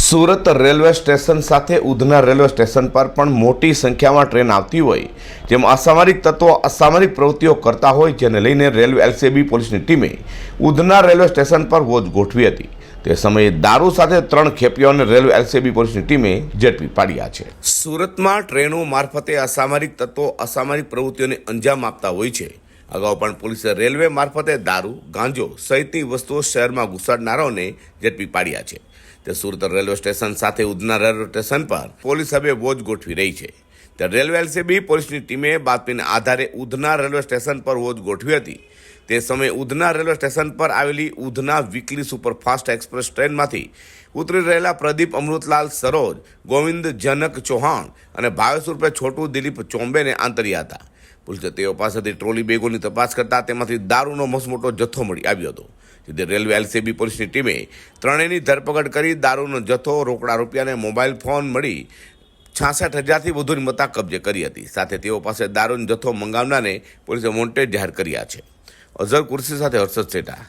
Surat railway station સાથે Udhna railway station પર પણ મોટી સંખ્યામાં ટ્રેન આવતી હોય, જેમાં અસામરિક તત્વો અસામરિક પ્રવૃત્તિઓ કરતા હોય, જેને લઈને રેલવે એલસીબી પોલીસની ટીમે ઉધના રેલવે સ્ટેશન પર વોચ ગોઠવી હતી. તે સમયે દારૂ સાથે 3 ખેપિયાઓને રેલવે એલસીબી પોલીસની ટીમે ઝડપી પાડ્યા છે. સુરતમાં ટ્રેનો મારફતે અસામરિક તત્વો અસામરિક પ્રવૃત્તિઓને અંજામ આપતા હોય છે. અગાઉ પણ પોલીસે રેલવે મારફતે દારૂ, ગાંજો સહિતની વસ્તુઓ શહેરમાં ઘુસાડનારાઓને ઝડપી પાડ્યા છે. તે સુરત રેલવે સ્ટેશન સાથે ઉધના રેલવે સ્ટેશન પર પોલીસ હવે વોચ ગોઠવી રહી છે. ત્યારે રેલવે એલસીબી પોલીસની ટીમે બાતમીના આધારે ઉધના રેલવે સ્ટેશન પર વોચ ગોઠવી હતી. તે સમયે ઉધના રેલવે સ્ટેશન પર આવેલી ઉધના વીકલી સુપરફાસ્ટ એક્સપ્રેસ ટ્રેનમાંથી ઉતરી રહેલા પ્રદીપ અમૃતલાલ સરોજ, ગોવિંદ જનક ચૌહાણ અને ભાવેશ ઉર્ફે છોટુ દિલીપ ચોંબેને આંતર્યા હતા. પોલીસે તેઓ પાસેથી ટ્રોલી બેગોની તપાસ કરતા તેમાંથી દારૂનો મસમોટો જથ્થો મળી આવ્યો હતો. જેથી રેલવે એલસીબી પોલીસની ટીમે ત્રણેયની ધરપકડ કરી દારૂનો જથ્થો, રોકડા રૂપિયા અને મોબાઈલ ફોન મળી 66,000થી વધુની મત્તા કબજે કરી હતી. સાથે તેઓ પાસે દારૂનો જથ્થો મંગાવનારને પોલીસે વોન્ટેડ જાહેર કર્યા છે. અઝર કુર્સી સાથે હર્ષદ સેઠા.